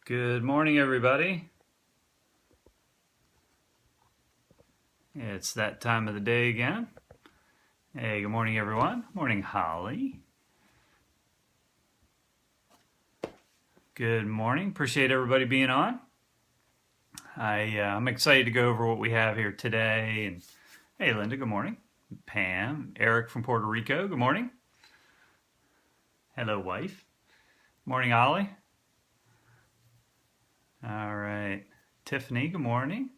Good morning, everybody. It's that time of the day again. Hey, good morning, everyone. Morning, Holly. Good morning. Appreciate everybody being on. I'm excited to go over what we have here today. And hey, Linda, good morning. Pam, Eric from Puerto Rico, good morning. Hello, wife. Morning, Ollie. All right. Tiffany, good morning.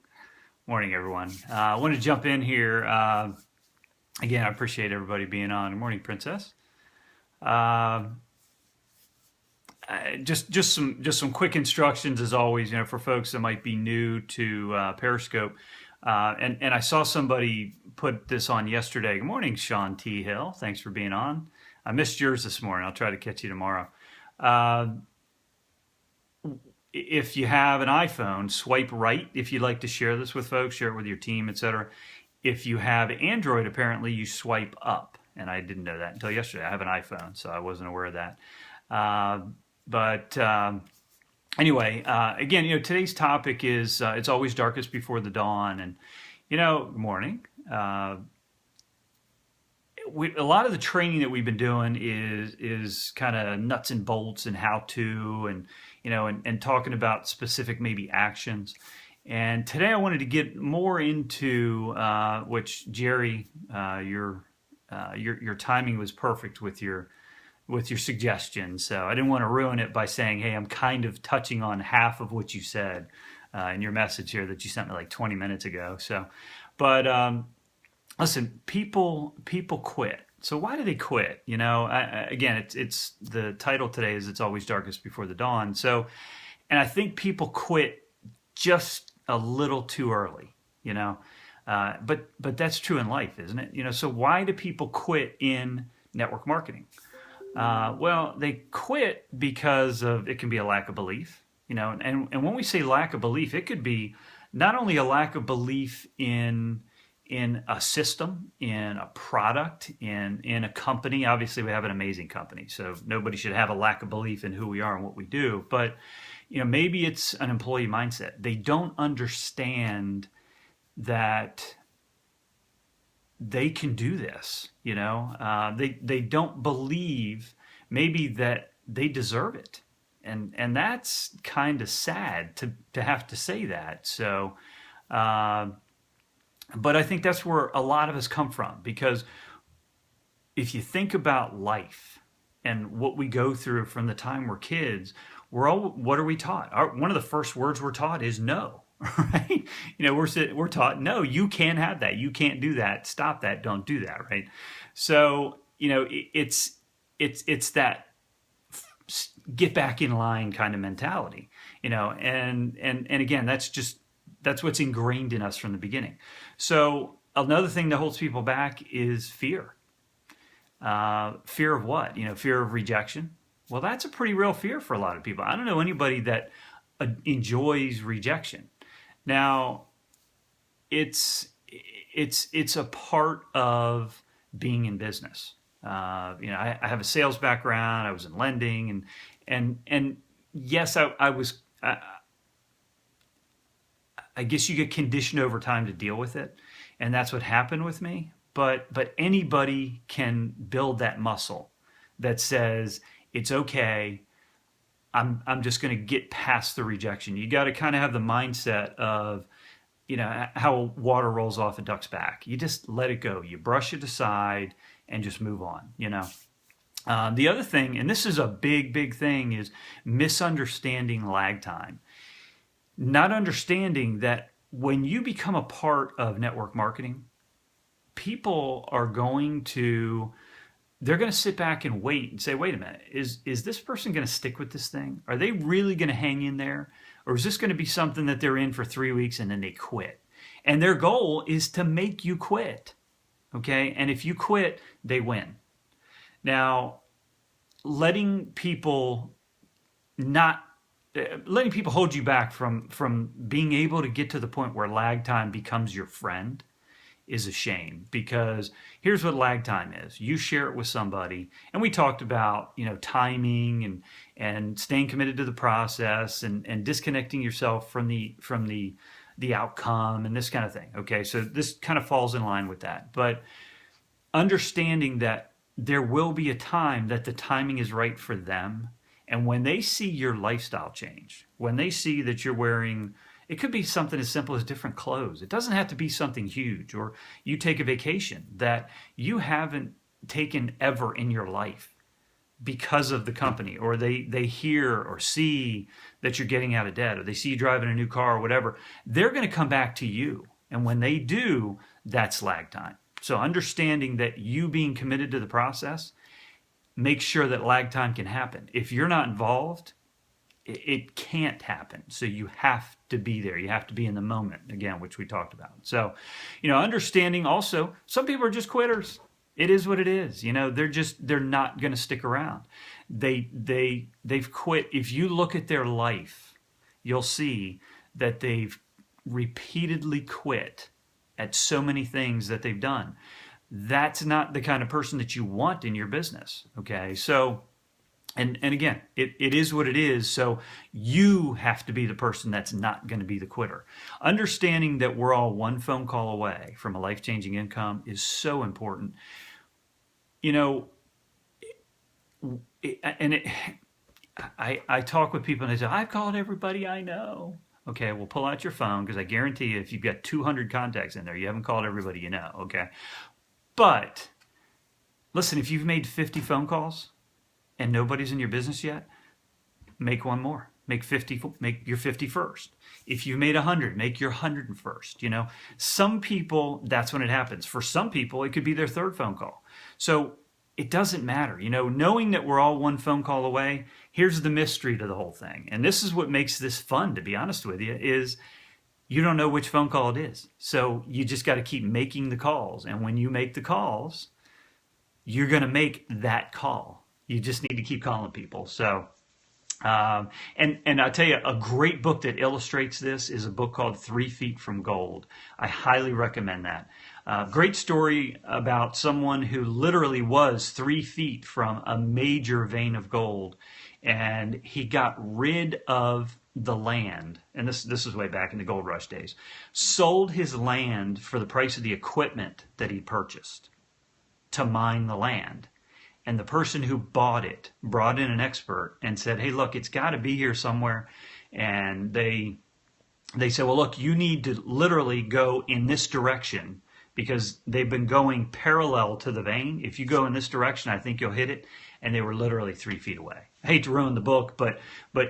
Morning, everyone. I want to jump in here. Again, I appreciate everybody being on. Good morning, Princess. Just some quick instructions as always, for folks that might be new to Periscope. And I saw somebody put this on yesterday. Good morning, Sean T. Hill. Thanks for being on. I missed yours this morning. I'll try to catch you tomorrow. If you have an iPhone, swipe right if you'd like to share this with folks, share it with your team, etc. If you have Android, apparently you swipe up. And I didn't know that until yesterday. I have an iPhone, so I wasn't aware of that. Anyway, again, today's topic is it's always darkest before the dawn. And, good morning. A lot of the training that we've been doing is kind of nuts and bolts and how to and talking about specific maybe actions. And today I wanted to get more into which Jerry, your timing was perfect with your suggestion. So I didn't want to ruin it by saying, hey, I'm kind of touching on half of what you said in your message here that you sent me like 20 minutes ago. So, but listen, people quit. So why do they quit? Again, it's the title today is It's Always Darkest Before the Dawn. So, and I think people quit just a little too early, but that's true in life, isn't it? So why do people quit in network marketing? Well, they quit because it can be a lack of belief, and when we say lack of belief, it could be not only a lack of belief in a system, in a product, in a company. Obviously, we have an amazing company, so nobody should have a lack of belief in who we are and what we do. But, maybe it's an employee mindset. They don't understand that they can do this, they don't believe maybe that they deserve it. And that's kind of sad to have to say that. So, but I think that's where a lot of us come from, because if you think about life and what we go through from the time we're kids, what are we taught? One of the first words we're taught is no, right? We're taught, no, you can't have that. You can't do that. Stop that. Don't do that, right? So, it's that get back in line kind of mentality, and again, that's what's ingrained in us from the beginning. So another thing that holds people back is fear. Fear of what? Fear of rejection. Well, that's a pretty real fear for a lot of people. I don't know anybody that enjoys rejection. Now, it's a part of being in business. I have a sales background. I was in lending, and yes, I guess you get conditioned over time to deal with it, and that's what happened with me. But anybody can build that muscle that says it's okay. I'm just going to get past the rejection. You got to kind of have the mindset of, how water rolls off a duck's back. You just let it go. You brush it aside and just move on. The other thing, and this is a big thing, is misunderstanding lag time. Not understanding that when you become a part of network marketing, people are going to sit back and wait and say, wait a minute, is this person going to stick with this thing? Are they really going to hang in there? Or is this going to be something that they're in for 3 weeks and then they quit? And their goal is to make you quit. Okay? And if you quit, they win. Now, letting people hold you back from being able to get to the point where lag time becomes your friend is a shame, because here's what lag time is. You share it with somebody, and we talked about, timing and staying committed to the process, and disconnecting yourself from the outcome and this kind of thing. Okay, so this kind of falls in line with that. But understanding that there will be a time that the timing is right for them. And when they see your lifestyle change, when they see that you're wearing, it could be something as simple as different clothes. It doesn't have to be something huge. Or you take a vacation that you haven't taken ever in your life because of the company, or they hear or see that you're getting out of debt, or they see you driving a new car or whatever. They're going to come back to you. And when they do, that's lag time. So understanding that you being committed to the process makes sure that lag time can happen. If you're not involved, it can't happen. So you have to be there. You have to be in the moment, again, which we talked about. So, understanding also, some people are just quitters. It is what it is. They're not going to stick around. They've quit. If you look at their life, you'll see that they've repeatedly quit at so many things that they've done. That's not the kind of person that you want in your business. Okay. So, and again, it is what it is. So you have to be the person that's not going to be the quitter. Understanding that we're all one phone call away from a life-changing income is so important. I talk with people and they say, I've called everybody I know. Okay, well, pull out your phone, because I guarantee you, if you've got 200 contacts in there, you haven't called everybody you know, okay? But listen, if you've made 50 phone calls and nobody's in your business yet, make one more. Make your 51st. If you've made 100, make your 101st. Some people, that's when it happens. For some people, it could be their third phone call. So it doesn't matter. Knowing that we're all one phone call away, here's the mystery to the whole thing. And this is what makes this fun, to be honest with you, is you don't know which phone call it is. So you just got to keep making the calls. And when you make the calls, you're going to make that call. You just need to keep calling people. So, and I'll tell you, a great book that illustrates this is a book called 3 Feet from Gold. I highly recommend that. Great story about someone who literally was 3 feet from a major vein of gold, and he got rid of the land. And this is way back in the gold rush days. Sold his land for the price of the equipment that he purchased to mine the land. And the person who bought it brought in an expert and said, hey, look, it's got to be here somewhere. And they said, well, look, you need to literally go in this direction, because they've been going parallel to the vein. If you go in this direction, I think you'll hit it. And they were literally 3 feet away. I hate to ruin the book, but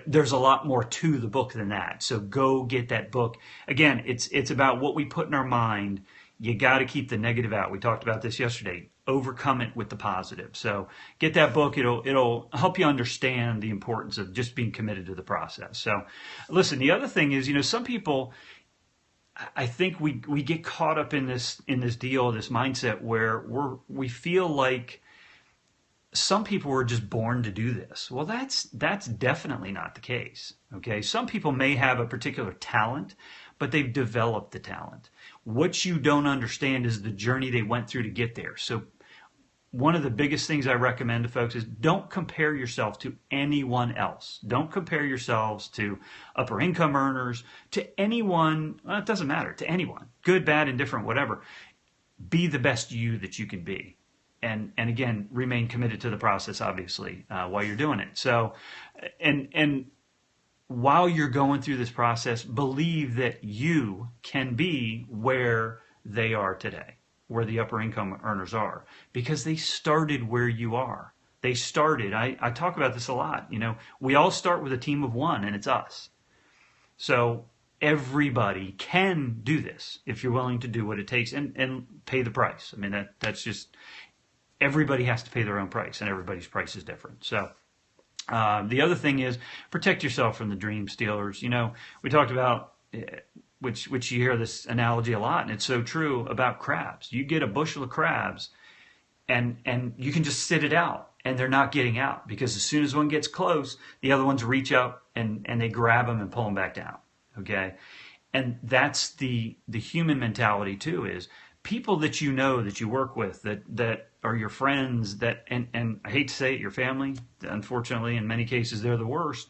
there's a lot more to the book than that. So go get that book. Again, it's about what we put in our mind. You got to keep the negative out. We talked about this yesterday. Overcome it with the positive. So get that book. It'll help you understand the importance of just being committed to the process. So listen, the other thing is, some people, I think we get caught up in this deal, this mindset where we feel like some people were just born to do this. Well, that's definitely not the case. Okay, some people may have a particular talent, but they've developed the talent. What you don't understand is the journey they went through to get there. So one of the biggest things I recommend to folks is don't compare yourself to anyone else. Don't compare yourselves to upper income earners, to anyone. Well, it doesn't matter, to anyone, good, bad, indifferent, whatever. Be the best you that you can be. And again, remain committed to the process, obviously, while you're doing it. So, and while you're going through this process, believe that you can be where they are today, where the upper income earners are, because they started where you are. They started, I talk about this a lot, we all start with a team of one, and it's us. So everybody can do this if you're willing to do what it takes and pay the price. I mean, that's just, everybody has to pay their own price, and everybody's price is different. So the other thing is protect yourself from the dream stealers. We talked about, which you hear this analogy a lot, and it's so true about crabs. You get a bushel of crabs, and you can just sit it out, and they're not getting out, because as soon as one gets close, the other ones reach up and they grab them and pull them back down. Okay, and that's the human mentality too, is people that you know, that you work with, that are your friends, and I hate to say it, your family, unfortunately, in many cases, they're the worst.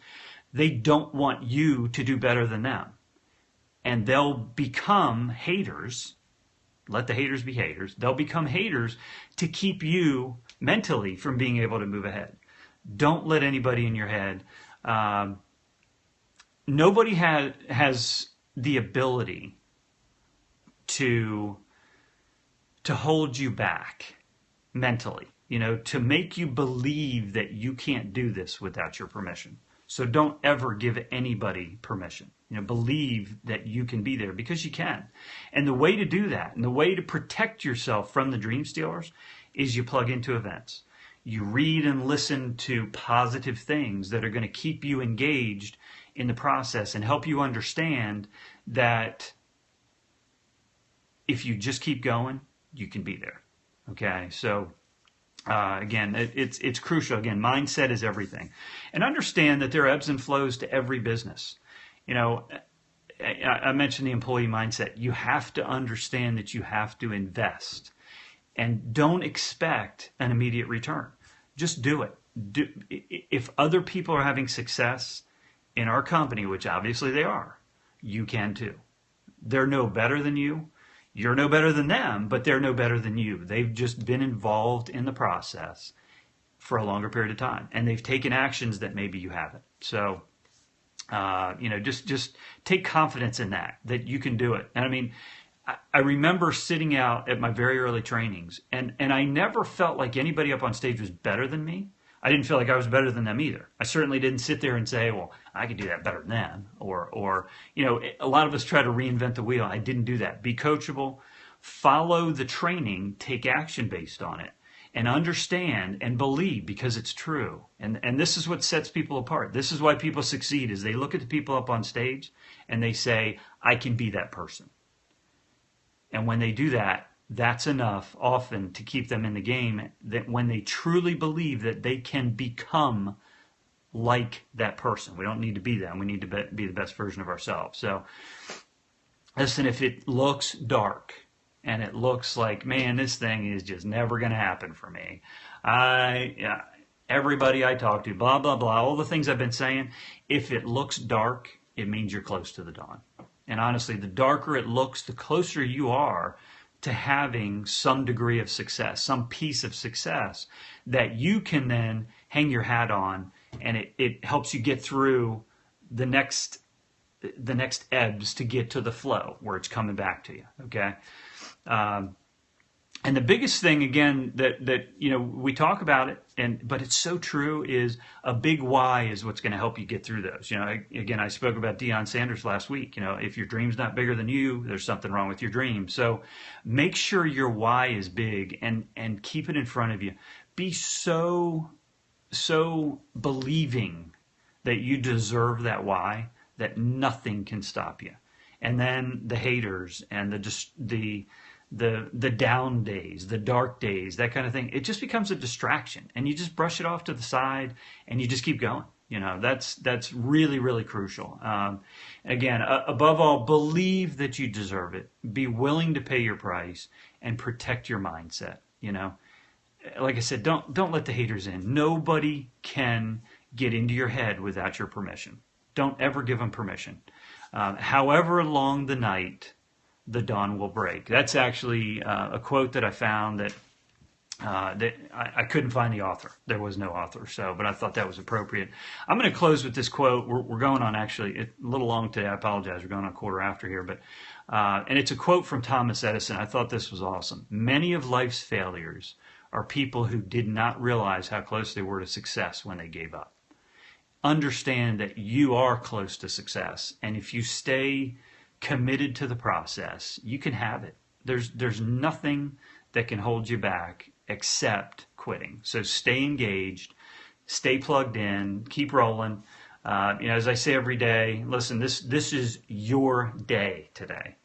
They don't want you to do better than them. And they'll become haters. Let the haters be haters. They'll become haters to keep you mentally from being able to move ahead. Don't let anybody in your head. Nobody has the ability to hold you back mentally, to make you believe that you can't do this without your permission. So don't ever give anybody permission. Believe that you can be there, because you can. And the way to do that, and the way to protect yourself from the dream stealers, is you plug into events. You read and listen to positive things that are going to keep you engaged in the process and help you understand that if you just keep going, you can be there. Okay, so again, it's crucial. Again, mindset is everything. And understand that there are ebbs and flows to every business. I mentioned the employee mindset. You have to understand that you have to invest, and don't expect an immediate return. Just do it. If other people are having success in our company, which obviously they are, you can too. They're no better than you. You're no better than them, but they're no better than you. They've just been involved in the process for a longer period of time, and they've taken actions that maybe you haven't. So, just take confidence in that you can do it. And I mean, I remember sitting out at my very early trainings, and I never felt like anybody up on stage was better than me. I didn't feel like I was better than them either. I certainly didn't sit there and say, well, I could do that better than them. Or a lot of us try to reinvent the wheel. I didn't do that. Be coachable, follow the training, take action based on it, and understand and believe, because it's true. And this is what sets people apart. This is why people succeed, is they look at the people up on stage and they say, I can be that person. And when they do that, that's enough often to keep them in the game, that when they truly believe that they can become like that person. We don't need to be them. We need to be the best version of ourselves. So listen, if it looks dark and it looks like, man, this thing is just never going to happen for me. Everybody I talk to, blah, blah, blah, all the things I've been saying, if it looks dark, it means you're close to the dawn. And honestly, the darker it looks, the closer you are to having some degree of success, some piece of success that you can then hang your hat on, and it helps you get through the next ebbs to get to the flow where it's coming back to you. Okay. And the biggest thing, again, that we talk about it, but it's so true, is a big why is what's going to help you get through those. Again, I spoke about Deion Sanders last week. If your dream's not bigger than you, there's something wrong with your dream. So make sure your why is big, and keep it in front of you. Be so believing that you deserve that why, that nothing can stop you. And then the haters and the down days, the dark days, that kind of thing, it just becomes a distraction, and you just brush it off to the side and you just keep going. That's really, really crucial. Again, above all, believe that you deserve it. Be willing to pay your price and protect your mindset. Like I said, don't let the haters in. Nobody can get into your head without your permission. Don't ever give them permission. However long the night, the dawn will break. That's actually a quote that I found that I couldn't find the author. There was no author, but I thought that was appropriate. I'm going to close with this quote. We're going on actually a little long today. I apologize. We're going on a quarter after here, and it's a quote from Thomas Edison. I thought this was awesome. Many of life's failures are people who did not realize how close they were to success when they gave up. Understand that you are close to success, and if you stay committed to the process, you can have it. There's nothing that can hold you back except quitting. So stay engaged, stay plugged in, keep rolling. As I say every day, listen, this is your day today.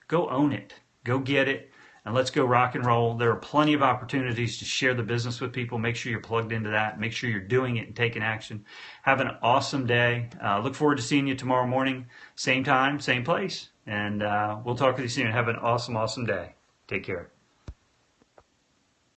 Go own it. Go get it. And let's go rock and roll. There are plenty of opportunities to share the business with people. Make sure you're plugged into that. Make sure you're doing it and taking action. Have an awesome day. Look forward to seeing you tomorrow morning, same time, same place. And we'll talk with you soon. Have an awesome, awesome day. Take care.